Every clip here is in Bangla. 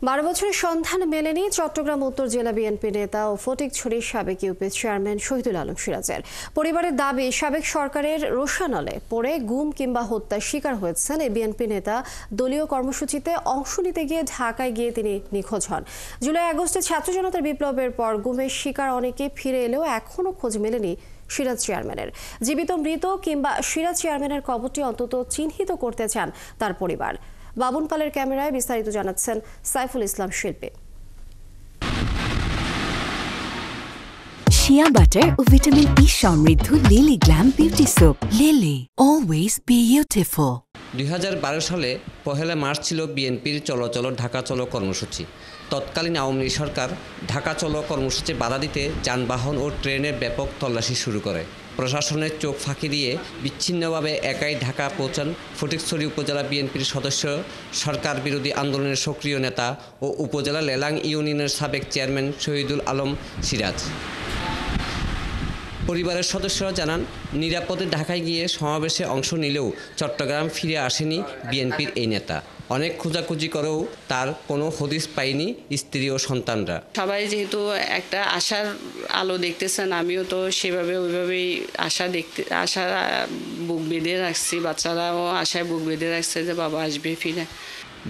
12 বছরের সন্ধান মেলেনি চট্টগ্রাম উত্তর জেলা বিএনপি নেতা ও ফটিকছড়ির সাবেক ইউপি চেয়ারম্যান শহীদুল আলম সিরাজের। পরিবারের দাবি, সাবেক সরকারের রোষানলে পড়ে গুম কিংবা হত্যার শিকার হয়েছেন এই বিএনপি নেতা। দলীয় কর্মসূচিতে অংশ নিতে গিয়ে ঢাকায় গিয়ে তিনি নিখোঁজ হন। জুলাই আগস্টে ছাত্র জনতার বিপ্লবের পর গুমের শিকার অনেকে ফিরে এলেও এখনও খোঁজ মেলেনি সিরাজ চেয়ারম্যানের। জীবিত, মৃত কিংবা সিরাজ চেয়ারম্যানের কবরটি অন্তত চিহ্নিত করতে চান তার পরিবার। বাবুন পালের ক্যামেরায় বিস্তারিত জানাচ্ছেন সাইফুল ইসলাম শিল্পী। শিয়া বাটার ও ভিটামিন ই সমৃদ্ধ lily glam beauty soap. Lily, always beautiful. 2012 সালে 1 মার্চ ছিল বিএনপির চলো চলো ঢাকা চলো কর্মসূচি। তৎকালীন আওয়ামী লীগ সরকার ঢাকা চলো কর্মসূচি বাধা দিতে যানবাহন ও ট্রেনের ব্যাপক তল্লাশি শুরু করে। প্রশাসনের চোখ ফাঁকি দিয়ে বিচ্ছিন্নভাবে একাই ঢাকা পৌঁছান ফটিকছড়ি উপজেলা বিএনপির সদস্য, সরকার বিরোধী আন্দোলনের সক্রিয় নেতা ও উপজেলা লেলাং ইউনিয়নের সাবেক চেয়ারম্যান শহীদুল আলম সিরাজ। পরিবারের সদস্যরা জানান, নিরাপদে ঢাকায় গিয়ে সমাবেশে অংশ নিলেও চট্টগ্রাম ফিরে আসেনি বিএনপির এই নেতা। অনেক খোঁজাখুঁজি করেও তার কোনো হদিস পায়নি স্ত্রী ও সন্তানরা। সবাই যেহেতু একটা আশার আলো দেখতেছেন, আমিও তো ওইভাবেই আশা বুক বেঁধে রাখছি। বাচ্চারাও আশায় বুক বেঁধে রাখছে যে বাবা আসবে ফিরে।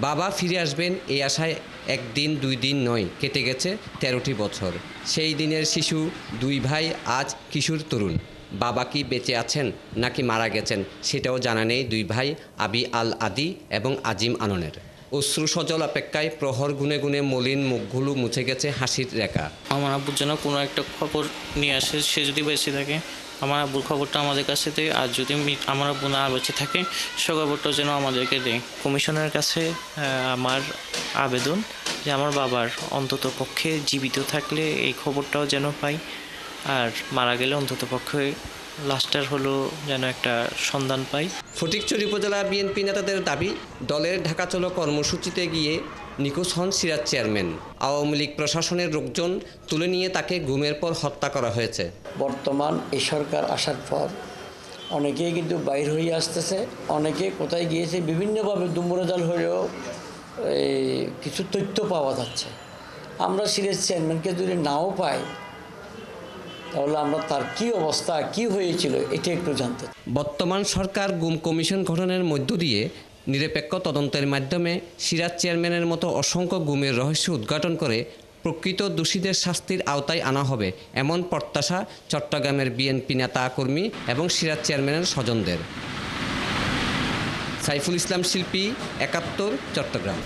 বাবা ফিরে আসবেন এই আশায় একদিন 2 দিন নয়, কেটে গেছে 13টি বছর। সেই দিনের শিশু 2 ভাই আজ কিশোর তরুণ। বাবা কি বেঁচে আছেন নাকি মারা গেছেন সেটাও জানা নেই 2 ভাই আবি আল আদি এবং আজিম আননের। অশ্রু সজল অপেক্ষায় প্রহর গুনে গুনে মলিন মুখগুলো মুছে গেছে হাসির রেখা। আমার আব্বুর জন্য কোনো একটা খবর নিয়ে আসে, সে যদি বেঁচে থাকে আমার আব্বুর খবরটা আমাদের কাছে দেয়, আর যদি আমার আব্বু না বেঁচে থাকে সে খবরটা যেন আমাদেরকে দেয়। কমিশনের কাছে আমার আবেদন যে আমার বাবার অন্তত পক্ষে জীবিত থাকলে এই খবরটাও যেন পাই, আর মারা গেলে অন্তত পক্ষে লাস্টার হলো যেন একটা সন্ধান পাই। ফটিকছড়ি উপজেলা বিএনপি নেতাদের দাবি, দলের ঢাকা চলো কর্মসূচিতে গিয়ে নিখোঁজ হন সিরাজ চেয়ারম্যান। আওয়ামী লীগ প্রশাসনের লোকজন তুলে নিয়ে তাকে গুমের পর হত্যা করা হয়েছে। বর্তমান এই সরকার আসার পর অনেকেই কিন্তু বাইর হয়ে আসতেছে, অনেকে কোথায় গিয়েছে বিভিন্নভাবে দুমড়েজাল হলেও কিছু তথ্য পাওয়া যাচ্ছে। আমরা সিরাজ চেয়ারম্যানকে যদি নাও পাই তাহলে আমরা তার কি অবস্থা, কি হয়েছিল এটা একটু জানতে। বর্তমান সরকার গুম কমিশন গঠনের মধ্য দিয়ে নিরপেক্ষ তদন্তের মাধ্যমে সিরাজ চেয়ারম্যানের মতো অসংখ্য গুমের রহস্য উদ্ঘাটন করে প্রকৃত দোষীদের শাস্তির আওতায় আনা হবে, এমন প্রত্যাশা চট্টগ্রামের বিএনপি নেতা কর্মী এবং সিরাজ চেয়ারম্যানের স্বজনদের। সাইফুল ইসলাম শিল্পী, 71, চট্টগ্রাম।